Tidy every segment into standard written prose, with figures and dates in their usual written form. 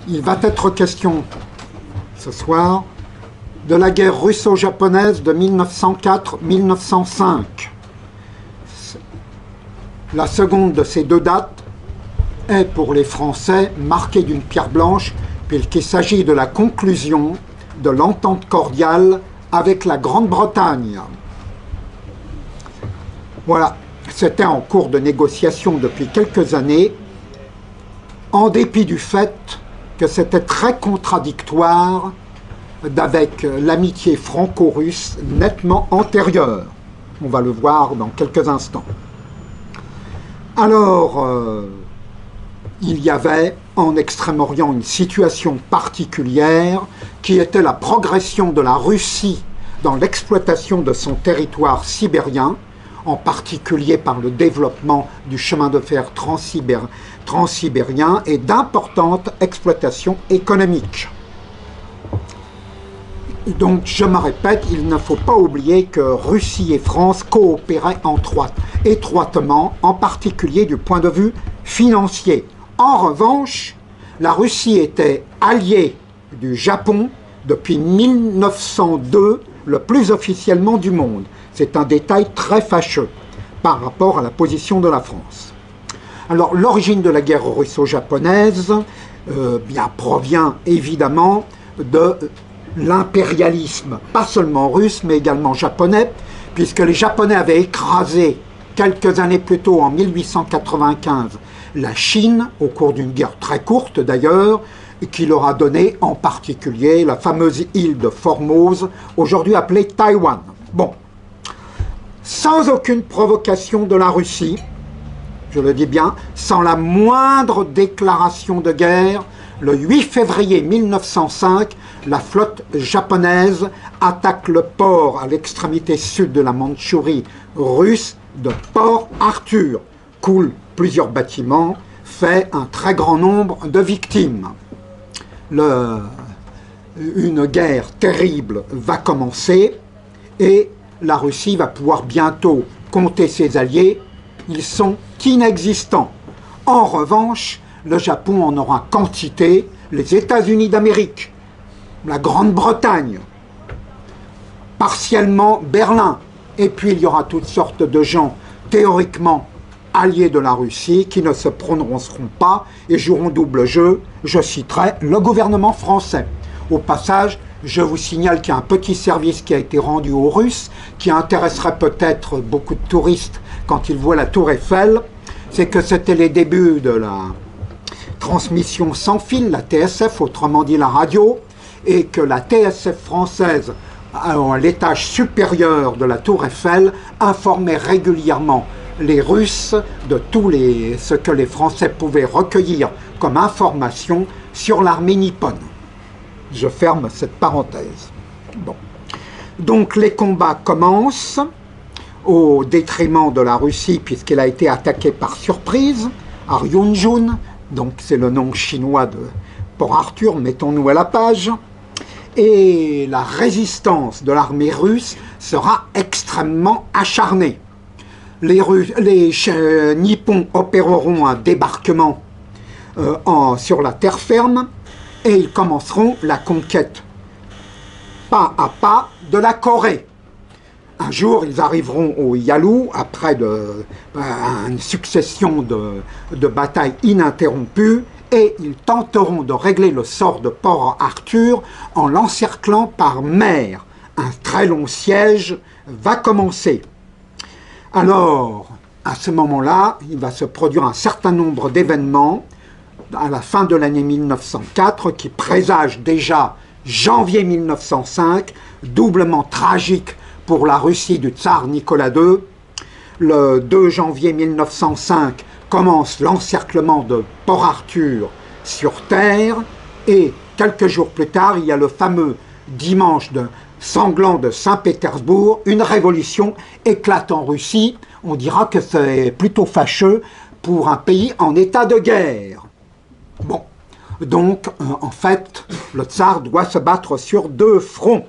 Il va être question ce soir de la guerre russo-japonaise de 1904-1905. La seconde de ces deux dates est pour les Français marquée d'une pierre blanche puisqu'il s'agit de la conclusion de l'entente cordiale avec la Grande-Bretagne. Voilà, c'était en cours de négociation depuis quelques années, en dépit du fait que c'était très contradictoire avec l'amitié franco-russe nettement antérieure. On va le voir dans quelques instants. Alors, il y avait en Extrême-Orient une situation particulière qui était la progression de la Russie dans l'exploitation de son territoire sibérien, en particulier par le développement du chemin de fer transsibérien et d'importantes exploitations économiques. Donc, je me répète, il ne faut pas oublier que Russie et France coopéraient étroitement, en particulier du point de vue financier. En revanche, la Russie était alliée du Japon depuis 1902, le plus officiellement du monde. C'est un détail très fâcheux par rapport à la position de la France. Alors, l'origine de la guerre russo-japonaise provient évidemment de l'impérialisme, pas seulement russe, mais également japonais, puisque les Japonais avaient écrasé quelques années plus tôt, en 1895, la Chine, au cours d'une guerre très courte d'ailleurs, qui leur a donné en particulier la fameuse île de Formose, aujourd'hui appelée Taïwan. Bon, sans aucune provocation de la Russie, je le dis bien, sans la moindre déclaration de guerre, le 8 février 1905, la flotte japonaise attaque le port à l'extrémité sud de la Mandchourie russe de Port Arthur, coule plusieurs bâtiments, fait un très grand nombre de victimes. Une guerre terrible va commencer et la Russie va pouvoir bientôt compter ses alliés. Ils sont inexistants. En revanche, le Japon en aura quantité, les États-Unis d'Amérique, la Grande-Bretagne, partiellement Berlin, et puis il y aura toutes sortes de gens théoriquement alliés de la Russie qui ne se prononceront pas et joueront double jeu. Je citerai le gouvernement français. Au passage, je vous signale qu'il y a un petit service qui a été rendu aux Russes qui intéresserait peut-être beaucoup de touristes quand ils voient la Tour Eiffel. C'est que c'était les débuts de la transmission sans fil, la TSF, autrement dit la radio, et que la TSF française, à l'étage supérieur de la Tour Eiffel, informait régulièrement les Russes de ce que les Français pouvaient recueillir comme information sur l'armée nippone. Je ferme cette parenthèse. Bon. Donc les combats commencent au détriment de la Russie puisqu'elle a été attaquée par surprise à Ryunjun, donc c'est le nom chinois de Port Arthur, mettons-nous à la page, et la résistance de l'armée russe sera extrêmement acharnée. Les Nippons opéreront un débarquement sur la terre ferme et ils commenceront la conquête pas à pas de la Corée. Un jour, ils arriveront au Yalu, après une succession de batailles ininterrompues, et ils tenteront de régler le sort de Port Arthur en l'encerclant par mer. Un très long siège va commencer. Alors, à ce moment-là, il va se produire un certain nombre d'événements à la fin de l'année 1904 qui présagent déjà janvier 1905, doublement tragique pour la Russie du tsar Nicolas II. Le 2 janvier 1905 commence l'encerclement de Port Arthur sur terre et quelques jours plus tard, il y a le fameux dimanche sanglant de Saint-Pétersbourg. Une révolution éclate en Russie. On dira que c'est plutôt fâcheux pour un pays en état de guerre. Bon, donc en fait, le tsar doit se battre sur deux fronts.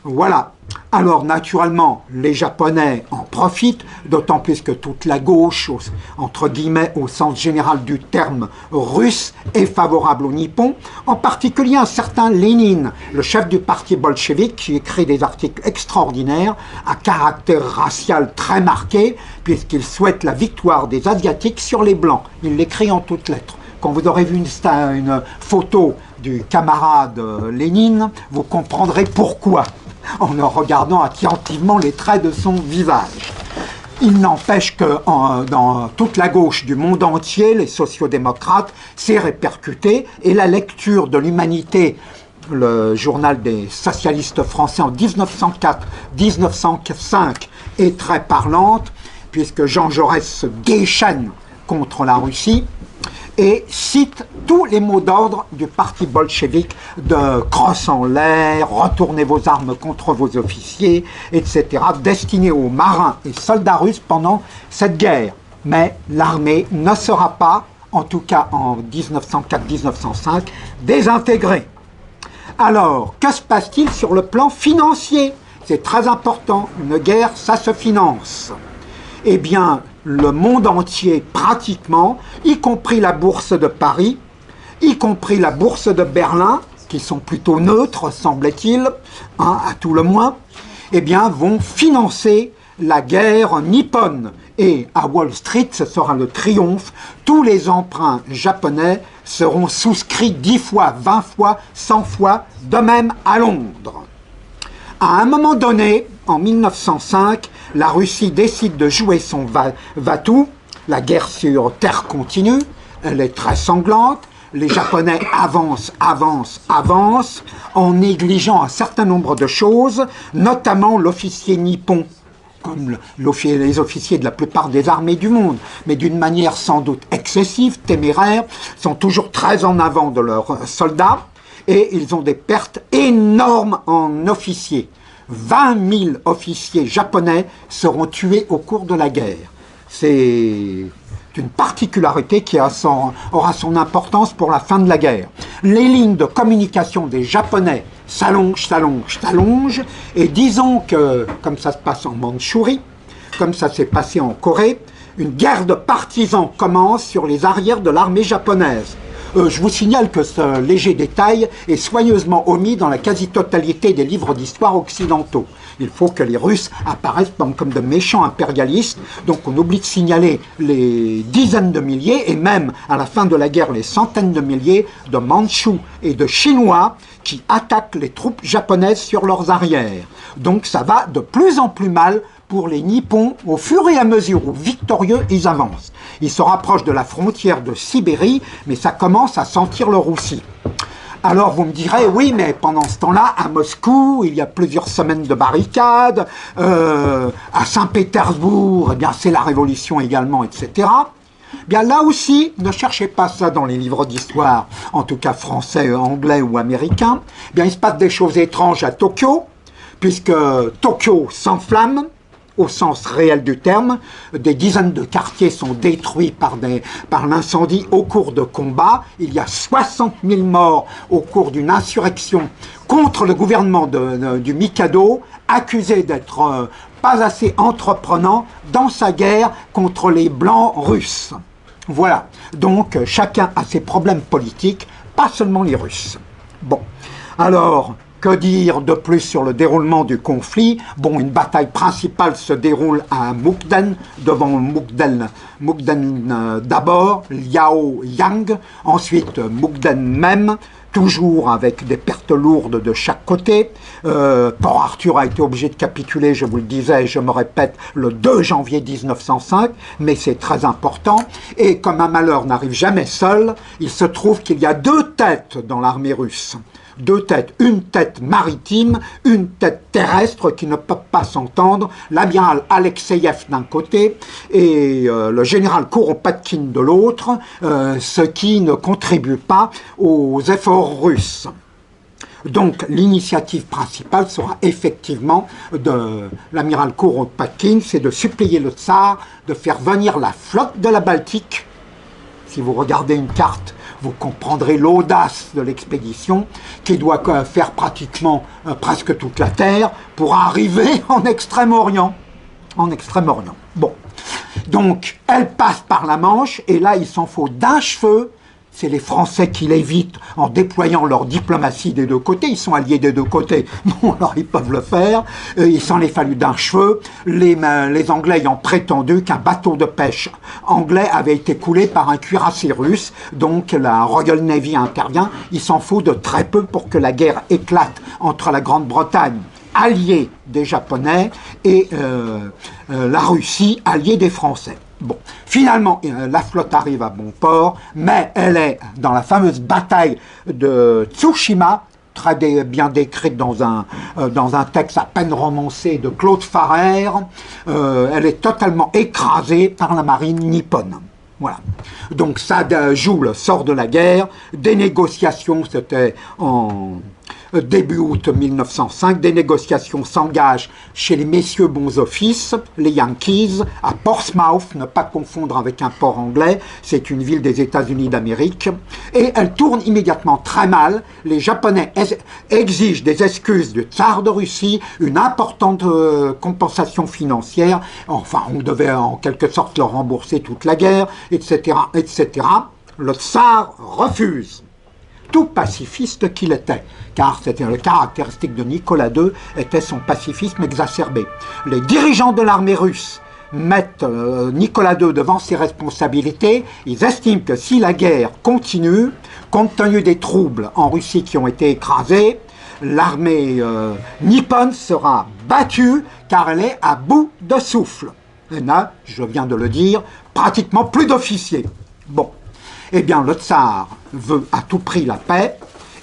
Voilà, Alors naturellement, les Japonais en profitent, d'autant plus que toute la gauche, entre guillemets, au sens général du terme russe, est favorable aux Nippons, en particulier un certain Lénine, le chef du parti bolchevique, qui écrit des articles extraordinaires, à caractère racial très marqué, puisqu'il souhaite la victoire des Asiatiques sur les Blancs. Il l'écrit en toutes lettres. Quand vous aurez vu une photo du camarade Lénine, vous comprendrez pourquoi, en regardant attentivement les traits de son visage. Il n'empêche que dans toute la gauche du monde entier, les sociodémocrates, c'est répercuté, et la lecture de l'Humanité, le journal des socialistes français en 1904-1905, est très parlante, puisque Jean Jaurès se déchaîne contre la Russie, et cite tous les mots d'ordre du parti bolchevique de crosse en l'air, retournez vos armes contre vos officiers, etc., destinés aux marins et soldats russes pendant cette guerre. Mais l'armée ne sera pas, en tout cas en 1904-1905, désintégrée. Alors, que se passe-t-il sur le plan financier? C'est très important, une guerre, ça se finance. Eh bien, le monde entier, pratiquement, y compris la bourse de Paris, y compris la bourse de Berlin, qui sont plutôt neutres, semble-t-il, hein, à tout le moins, eh bien, vont financer la guerre nippone. Et à Wall Street, ce sera le triomphe. Tous les emprunts japonais seront souscrits 10 fois, 20 fois, 100 fois, de même à Londres. À un moment donné, en 1905, la Russie décide de jouer son va-tout. La guerre sur terre continue, elle est très sanglante. Les Japonais avancent, en négligeant un certain nombre de choses, notamment l'officier nippon, comme les officiers de la plupart des armées du monde, mais d'une manière sans doute excessive, téméraire, sont toujours très en avant de leurs soldats, et ils ont des pertes énormes en officiers. 20 000 officiers japonais seront tués au cours de la guerre. C'est une particularité qui aura son importance pour la fin de la guerre. Les lignes de communication des Japonais s'allongent, et disons que, comme ça se passe en Mandchourie, comme ça s'est passé en Corée, une guerre de partisans commence sur les arrières de l'armée japonaise. Je vous signale que ce léger détail est soigneusement omis dans la quasi-totalité des livres d'histoire occidentaux. Il faut que les Russes apparaissent comme de méchants impérialistes, donc on oublie de signaler les dizaines de milliers, et même à la fin de la guerre les centaines de milliers de Mandchous et de Chinois qui attaquent les troupes japonaises sur leurs arrières. Donc ça va de plus en plus mal pour les Nippons au fur et à mesure où victorieux ils avancent. Ils se rapprochent de la frontière de Sibérie, mais ça commence à sentir le roussi. Alors vous me direz, oui, mais pendant ce temps-là, à Moscou, il y a plusieurs semaines de barricades, à Saint-Pétersbourg, eh bien c'est la révolution également, etc. Bien là aussi, ne cherchez pas ça dans les livres d'histoire, en tout cas français, anglais ou américains. Bien, il se passe des choses étranges à Tokyo, puisque Tokyo s'enflamme, au sens réel du terme. Des dizaines de quartiers sont détruits par l'incendie au cours de combats. Il y a 60 000 morts au cours d'une insurrection contre le gouvernement du Mikado, accusé d'être pas assez entreprenant dans sa guerre contre les Blancs russes. Voilà, donc chacun a ses problèmes politiques, pas seulement les Russes. Bon, alors, que dire de plus sur le déroulement du conflit? Bon, une bataille principale se déroule à Mukden, devant Mukden d'abord, Liaoyang, ensuite Mukden même, toujours avec des pertes lourdes de chaque côté. Port Arthur a été obligé de capituler, je vous le disais, je me répète, le 2 janvier 1905, mais c'est très important. Et comme un malheur n'arrive jamais seul, il se trouve qu'il y a deux têtes dans l'armée russe. Deux têtes, une tête maritime, une tête terrestre qui ne peuvent pas s'entendre, l'amiral Alexeyev d'un côté et le général Kuropatkin de l'autre, ce qui ne contribue pas aux efforts russes. Donc l'initiative principale sera effectivement de l'amiral Kuropatkin, c'est de supplier le tsar de faire venir la flotte de la Baltique. Si vous regardez une carte, vous comprendrez l'audace de l'expédition qui doit faire pratiquement presque toute la Terre pour arriver en Extrême-Orient. En Extrême-Orient. Bon. Donc, elle passe par la Manche, et là, il s'en faut d'un cheveu. C'est les Français qui l'évitent en déployant leur diplomatie des deux côtés. Ils sont alliés des deux côtés. Bon, alors ils peuvent le faire. Il s'en est fallu d'un cheveu. Les Anglais ayant prétendu qu'un bateau de pêche anglais avait été coulé par un cuirassé russe. Donc la Royal Navy intervient. Il s'en faut de très peu pour que la guerre éclate entre la Grande-Bretagne, alliée des Japonais, et la Russie, alliée des Français. Bon, finalement, la flotte arrive à bon port, mais elle est dans la fameuse bataille de Tsushima, très bien décrite dans un texte à peine romancé de Claude Farrer. Elle est totalement écrasée par la marine nippone. Voilà. Donc ça joue le sort de la guerre. Des négociations, c'était en début août 1905, des négociations s'engagent chez les messieurs bons offices, les Yankees, à Portsmouth, ne pas confondre avec un port anglais, c'est une ville des États-Unis d'Amérique, et elle tourne immédiatement très mal. Les Japonais exigent des excuses du tsar de Russie, une importante compensation financière, enfin on devait en quelque sorte leur rembourser toute la guerre, etc., etc. Le tsar refuse. Tout pacifiste qu'il était, car c'était le caractéristique de Nicolas II, était son pacifisme exacerbé. Les dirigeants de l'armée russe mettent Nicolas II devant ses responsabilités. Ils estiment que si la guerre continue, compte tenu des troubles en Russie qui ont été écrasés, l'armée nippone sera battue car elle est à bout de souffle. Et là, je viens de le dire, pratiquement plus d'officiers. Bon. Eh bien, le tsar veut à tout prix la paix,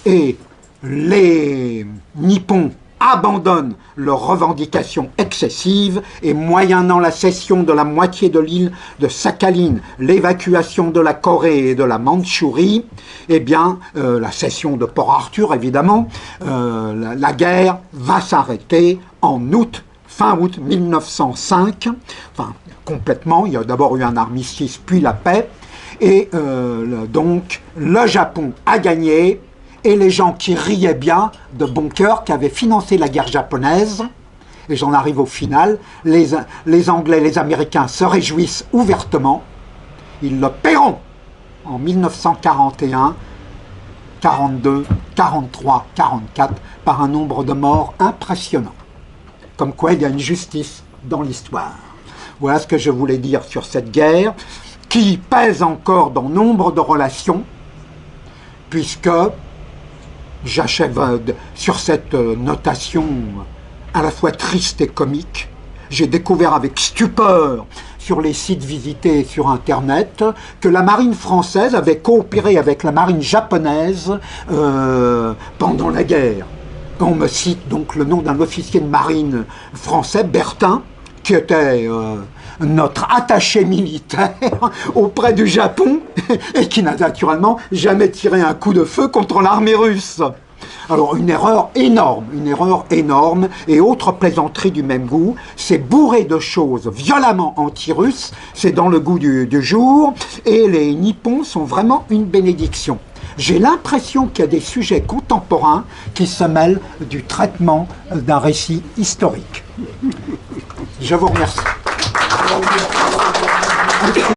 et les Nippons abandonnent leurs revendications excessives, et moyennant la cession de la moitié de l'île de Sakhaline, l'évacuation de la Corée et de la Mandchourie, eh bien, la cession de Port Arthur, évidemment, la guerre va s'arrêter en août, fin août 1905, enfin, complètement. Il y a d'abord eu un armistice, puis la paix. Et donc, le Japon a gagné, et les gens qui riaient bien, de bon cœur, qui avaient financé la guerre japonaise, et j'en arrive au final, les Anglais, les Américains se réjouissent ouvertement, ils le paieront en 1941, 42, 43, 44, par un nombre de morts impressionnant. Comme quoi il y a une justice dans l'histoire. Voilà ce que je voulais dire sur cette guerre, qui pèse encore dans nombre de relations, puisque, j'achève sur cette notation à la fois triste et comique, j'ai découvert avec stupeur sur les sites visités sur Internet que la marine française avait coopéré avec la marine japonaise pendant la guerre. On me cite donc le nom d'un officier de marine français, Bertin, qui était notre attaché militaire auprès du Japon et qui n'a naturellement jamais tiré un coup de feu contre l'armée russe. Alors une erreur énorme, et autre plaisanterie du même goût, c'est bourré de choses violemment anti-russes, c'est dans le goût du jour, et les Nippons sont vraiment une bénédiction. J'ai l'impression qu'il y a des sujets contemporains qui se mêlent du traitement d'un récit historique. Je vous remercie.